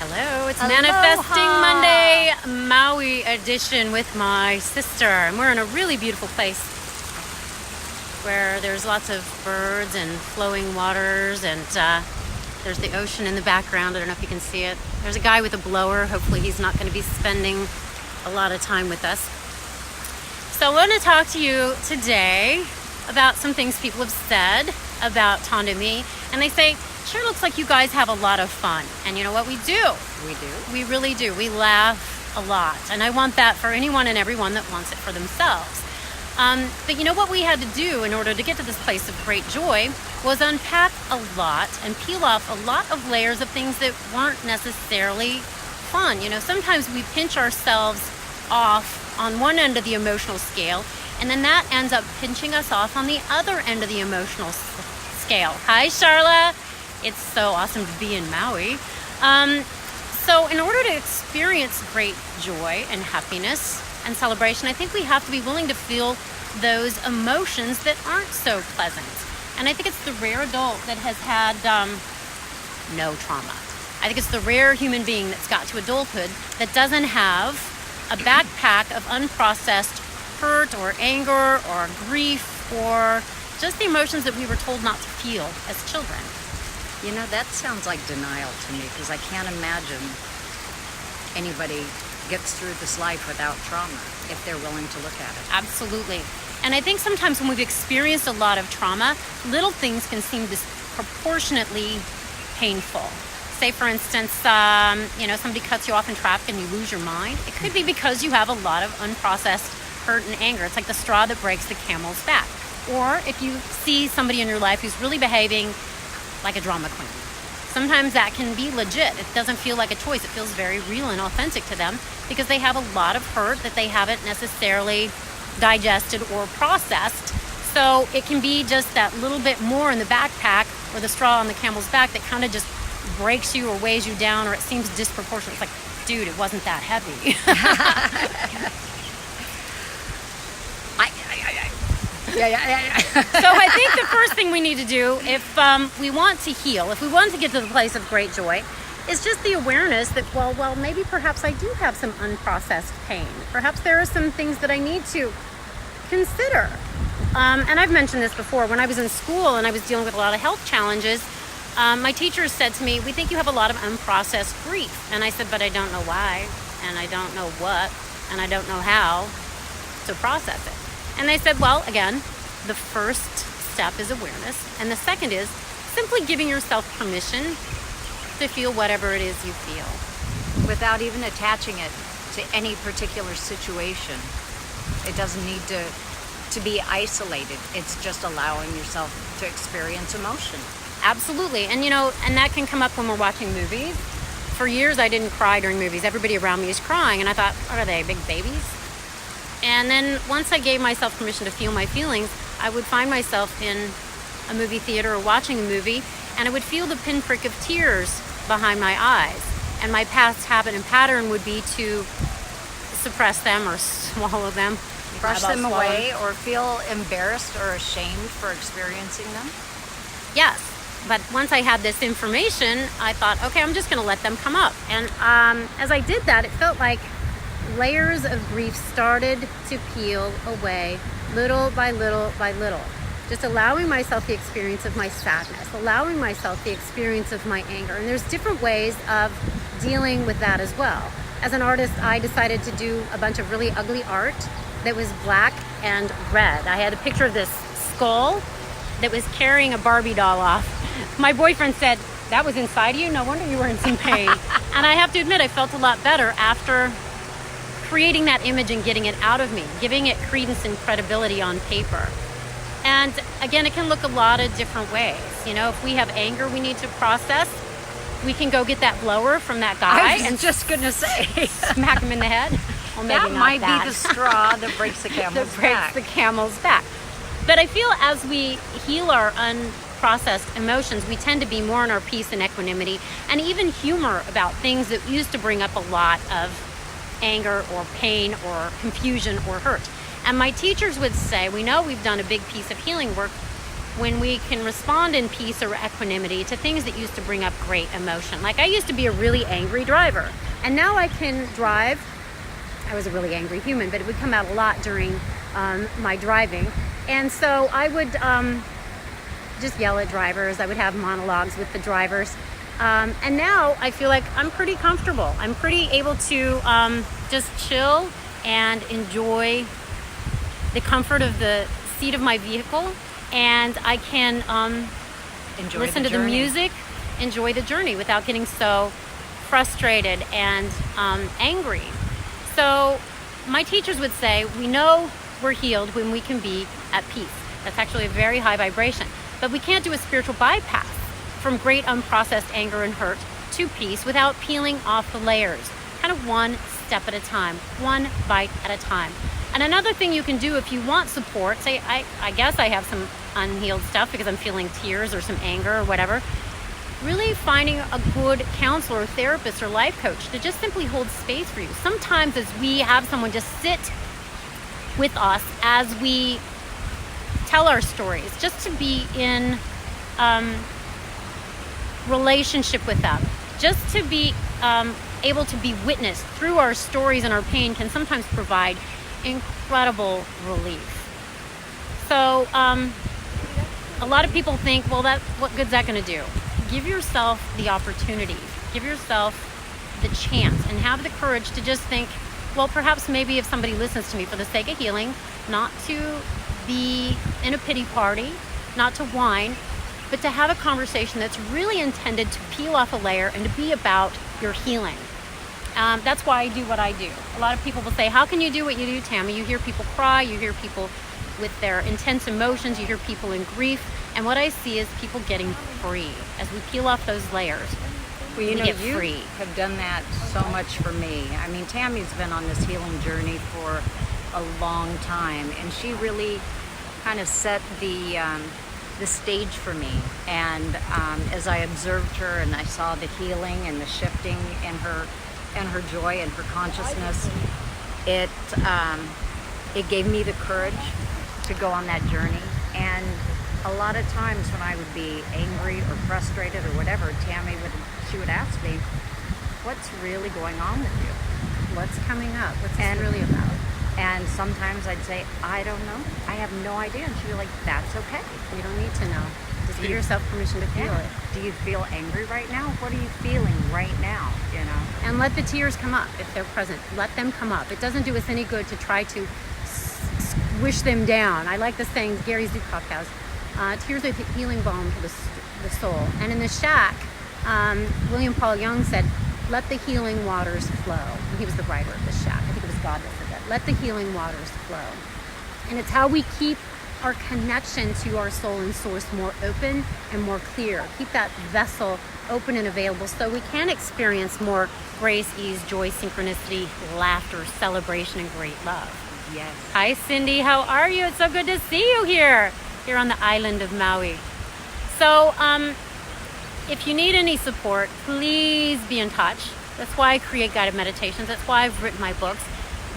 Hello, it's Aloha. Manifesting Monday Maui Edition with my sister. And we're in a really beautiful place where there's lots of birds and flowing waters, and there's the ocean in the background. I don't know if you can see it. There's a guy with a blower. Hopefully he's not going to be spending a lot of time with us. So I want to talk to you today about some things people have said about Tonda and me. And they say, sure looks like you guys have a lot of fun. And you know what? We do. We do. We really do. We laugh a lot. And I want that for anyone and everyone that wants it for themselves. But you know what we had to do in order to get to this place of great joy was unpack a lot and peel off a lot of layers of things that weren't necessarily fun. You know, sometimes we pinch ourselves off on one end of the emotional scale, and then that ends up pinching us off on the other end of the emotional scale. Hi, Charla. It's so awesome to be in Maui. So in order to experience great joy and happiness and celebration, I think we have to be willing to feel those emotions that aren't so pleasant. And I think it's the rare adult that has had no trauma. I think it's the rare human being that's got to adulthood that doesn't have a backpack of unprocessed hurt or anger or grief or just the emotions that we were told not to feel as children. You know, that sounds like denial to me, because I can't imagine anybody gets through this life without trauma if they're willing to look at it. Absolutely. And I think sometimes when we've experienced a lot of trauma, little things can seem disproportionately painful. Say, for instance, somebody cuts you off in traffic and you lose your mind. It could be because you have a lot of unprocessed hurt and anger. It's like the straw that breaks the camel's back. Or if you see somebody in your life who's really behaving like a drama queen. Sometimes that can be legit. It doesn't feel like a choice. It feels very real and authentic to them because they have a lot of hurt that they haven't necessarily digested or processed. So it can be just that little bit more in the backpack or the straw on the camel's back that kind of just breaks you or weighs you down, or it seems disproportionate. It's like, dude, it wasn't that heavy. So I think the first thing we need to do if we want to heal, if we want to get to the place of great joy, is just the awareness that, well, maybe perhaps I do have some unprocessed pain. Perhaps there are some things that I need to consider. And I've mentioned this before. When I was in school and I was dealing with a lot of health challenges, my teachers said to me, we think you have a lot of unprocessed grief. And I said, but I don't know why, and I don't know what, and I don't know how to process it. And they said, well, again, the first step is awareness. And the second is simply giving yourself permission to feel whatever it is you feel. Without even attaching it to any particular situation. It doesn't need to be isolated. It's just allowing yourself to experience emotion. Absolutely. And and that can come up when we're watching movies. For years, I didn't cry during movies. Everybody around me is crying. And I thought, what are they, big babies? And then once I gave myself permission to feel my feelings, I would find myself in a movie theater or watching a movie, and I would feel the pinprick of tears behind my eyes. And my past habit and pattern would be to suppress them or swallow them. Brush them away or feel embarrassed or ashamed for experiencing them? Yes. But once I had this information, I thought, okay, I'm just going to let them come up. And as I did that, it felt like layers of grief started to peel away little by little by little. Just allowing myself the experience of my sadness, allowing myself the experience of my anger. And there's different ways of dealing with that as well. As an artist, I decided to do a bunch of really ugly art that was black and red. I had a picture of this skull that was carrying a Barbie doll off. My boyfriend said, that was inside you? No wonder you were in some pain. And I have to admit, I felt a lot better after creating that image and getting it out of me, giving it credence and credibility on paper. And again, it can look a lot of different ways. If we have anger we need to process, we can go get that blower from that guy and just gonna say, smack him in the head. Well, maybe that not might that. be the straw that breaks the camel's back. The camel's back. But I feel as we heal our unprocessed emotions, we tend to be more in our peace and equanimity, and even humor about things that used to bring up a lot of anger or pain or confusion or hurt. And my teachers would say, we know we've done a big piece of healing work when we can respond in peace or equanimity to things that used to bring up great emotion. Like I used to be a really angry driver, and now I can drive. I was a really angry human, but it would come out a lot during my driving. And so I would just yell at drivers. I would have monologues with the drivers. And now I feel like I'm pretty comfortable. I'm pretty able to just chill and enjoy the comfort of the seat of my vehicle. And I can listen to the music, enjoy the journey without getting so frustrated and angry. So my teachers would say, we know we're healed when we can be at peace. That's actually a very high vibration. But we can't do a spiritual bypass from great unprocessed anger and hurt to peace without peeling off the layers, kind of one step at a time, one bite at a time. And another thing you can do if you want support, say I guess I have some unhealed stuff because I'm feeling tears or some anger or whatever, really finding a good counselor or therapist or life coach to just simply hold space for you. Sometimes as we have someone just sit with us as we tell our stories, just to be in relationship with them, just to be able to be witnessed through our stories and our pain can sometimes provide incredible relief. So a lot of people think, well, what good's that going to do? Give yourself the opportunity, give yourself the chance, and have the courage to just think, well, perhaps maybe if somebody listens to me for the sake of healing, not to be in a pity party, not to whine, but to have a conversation that's really intended to peel off a layer and to be about your healing. That's why I do what I do. A lot of people will say, how can you do what you do, Tammy? You hear people cry, you hear people with their intense emotions, you hear people in grief, and what I see is people getting free. As we peel off those layers, well, we get free. You have done that so much for me. I mean, Tammy's been on this healing journey for a long time, and she really kind of set the stage for me. And as I observed her and I saw the healing and the shifting in her joy and her consciousness, it gave me the courage to go on that journey. And a lot of times when I would be angry or frustrated or whatever, she would ask me, what's really going on with you? What's coming up? What's this really about? And sometimes I'd say, I don't know. I have no idea. And she'd be like, that's okay. You don't need to know. Just give yourself permission to feel it. Do you feel angry right now? What are you feeling right now? You know? And let the tears come up if they're present. Let them come up. It doesn't do us any good to try to squish them down. I like the saying Gary Zukav has, tears are the healing balm to the soul. And in the shack, William Paul Young said, let the healing waters flow. And he was the writer of the shack. I think it was God that said that. Let the healing waters flow. And it's how we keep our connection to our soul and source more open and more clear. Keep that vessel open and available so we can experience more grace, ease, joy, synchronicity, laughter, celebration, and great love. Yes. Hi, Cindy. How are you? It's so good to see you here on the island of Maui. So, if you need any support, please be in touch. That's why I create guided meditations. That's why I've written my books.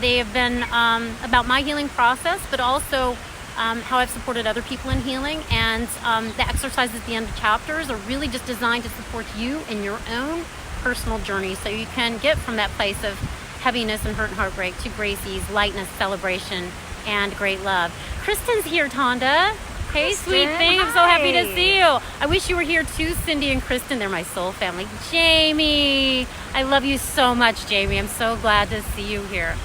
They have been about my healing process, but also how I've supported other people in healing. And the exercises at the end of chapters are really just designed to support you in your own personal journey so you can get from that place of heaviness and hurt and heartbreak to grace, ease, lightness, celebration, and great love. Kristen's here, Tonda. Hey, sweet thing. I'm so happy to see you. I wish you were here too, Cindy and Kristen. They're my soul family. Jamie, I love you so much, Jamie. I'm so glad to see you here.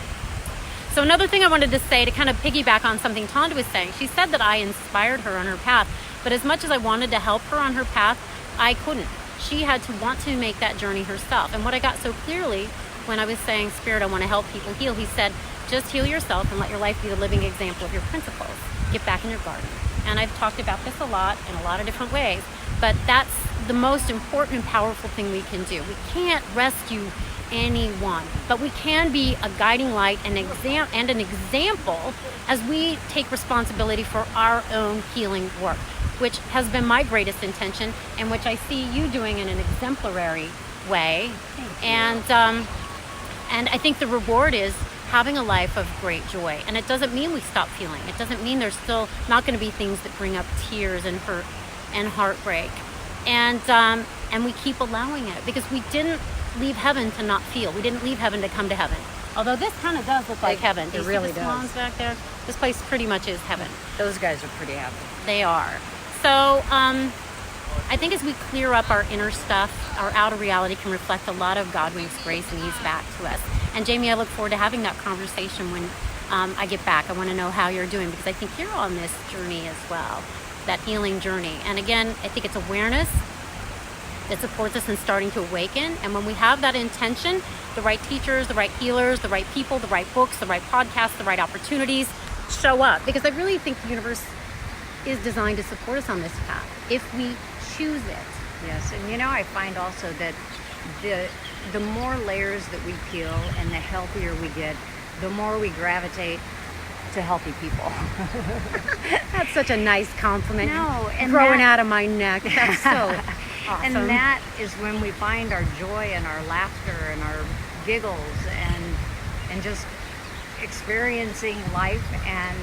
So another thing I wanted to say to kind of piggyback on something Tonda was saying, she said that I inspired her on her path, but as much as I wanted to help her on her path, I couldn't. She had to want to make that journey herself. And what I got so clearly when I was saying, Spirit, I want to help people heal, he said, just heal yourself and let your life be the living example of your principles. Get back in your garden. And I've talked about this a lot in a lot of different ways, but that's the most important and powerful thing we can do. We can't rescue anyone, but we can be a guiding light and an example as we take responsibility for our own healing work, which has been my greatest intention and which I see you doing in an exemplary way. And I think the reward is having a life of great joy. And it doesn't mean we stop feeling. It doesn't mean there's still not going to be things that bring up tears and hurt and heartbreak. And we keep allowing it, because we didn't leave heaven to not feel. We didn't leave heaven to come to heaven. Although this kind of does look like heaven. Do you really see the does. swans back there? This place pretty much is heaven. Those guys are pretty happy. They are. So I think as we clear up our inner stuff, our outer reality can reflect a lot of Godwin's grace and ease back to us. And Jamie, I look forward to having that conversation when I get back. I want to know how you're doing, because I think you're on this journey as well, that healing journey. And again, I think it's awareness that supports us in starting to awaken. And when we have that intention, the right teachers, the right healers, the right people, the right books, the right podcasts, the right opportunities show up. Because I really think the universe is designed to support us on this path if we choose it. Yes, and I find also that the more layers that we peel and the healthier we get, the more we gravitate to healthy people. That's such a nice compliment. No, and growing out of my neck. That's so awesome. And that is when we find our joy and our laughter and our giggles and just experiencing life and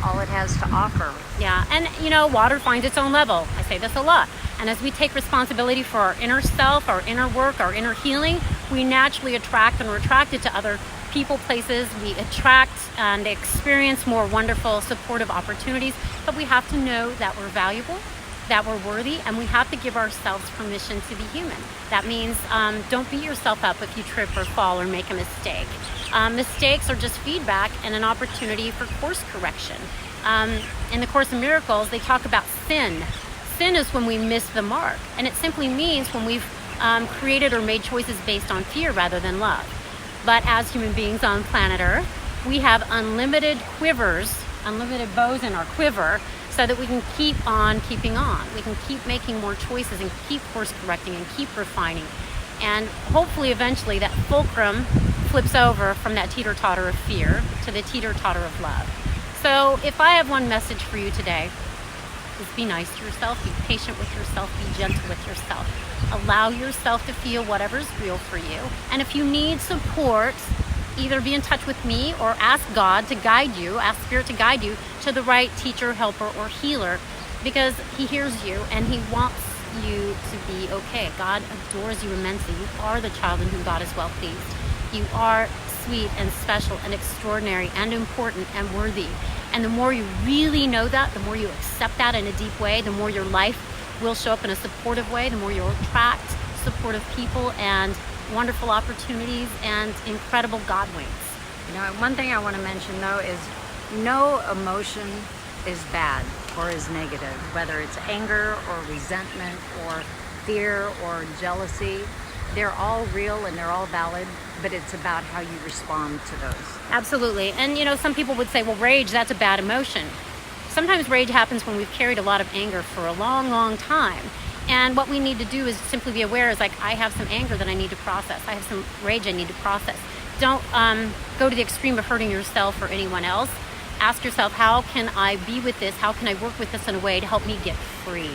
all it has to offer. Yeah, and water finds its own level. I say this a lot. And as we take responsibility for our inner self, our inner work, our inner healing, we naturally attract and are attracted to other people, places. We attract and experience more wonderful, supportive opportunities. But we have to know that we're valuable, that we're worthy, and we have to give ourselves permission to be human. That means don't beat yourself up if you trip or fall or make a mistake. Mistakes are just feedback and an opportunity for course correction. In the Course in Miracles, they talk about sin. Sin is when we miss the mark, and it simply means when we've created or made choices based on fear rather than love. But as human beings on planet Earth, we have unlimited quivers, unlimited bows in our quiver, so that we can keep on keeping on. We can keep making more choices and keep course correcting and keep refining. And hopefully eventually that fulcrum flips over from that teeter-totter of fear to the teeter-totter of love. So if I have one message for you today, is be nice to yourself, be patient with yourself, be gentle with yourself. Allow yourself to feel whatever's real for you. And if you need support, either be in touch with me or ask God to guide you, ask Spirit to guide you to the right teacher, helper, or healer, because He hears you and He wants you to be okay. God adores you immensely. You are the child in whom God is well pleased. You are sweet and special and extraordinary and important and worthy. And the more you really know that, the more you accept that in a deep way, the more your life will show up in a supportive way, the more you'll attract supportive people and wonderful opportunities and incredible God wings. One thing I want to mention though is no emotion is bad or is negative, whether it's anger or resentment or fear or jealousy. They're all real and they're all valid, but it's about how you respond to those. Absolutely. And some people would say, well, rage, that's a bad emotion. Sometimes rage happens when we've carried a lot of anger for a long, long time. And what we need to do is simply be aware, is like, I have some anger that I need to process. I have some rage I need to process. Don't go to the extreme of hurting yourself or anyone else. Ask yourself, how can I be with this? How can I work with this in a way to help me get free?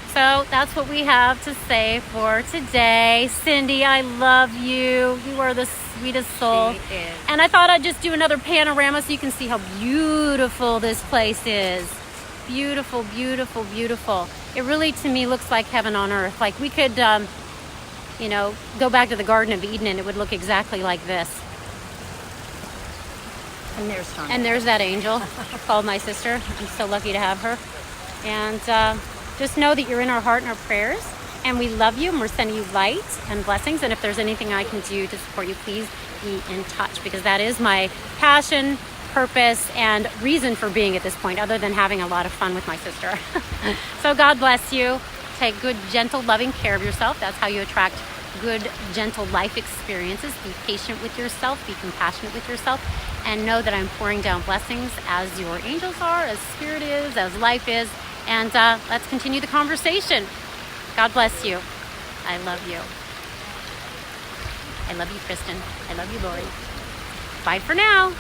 So that's what we have to say for today. Cindy, I love you. You are the sweetest soul. She is. And I thought I'd just do another panorama so you can see how beautiful this place is. Beautiful, beautiful, beautiful. It really, to me, looks like heaven on earth. Like we could, go back to the Garden of Eden and it would look exactly like this. And there's Tony. And there's that angel called my sister. I'm so lucky to have her. And just know that you're in our heart and our prayers. And we love you and we're sending you light and blessings. And if there's anything I can do to support you, please be in touch, because that is my passion, purpose, and reason for being at this point, other than having a lot of fun with my sister. So God bless you. Take good, gentle, loving care of yourself. That's how you attract good, gentle life experiences. Be patient with yourself. Be compassionate with yourself. And know that I'm pouring down blessings as your angels are, as Spirit is, as life is. And let's continue the conversation. God bless you. I love you. I love you, Kristen. I love you, Lori. Bye for now.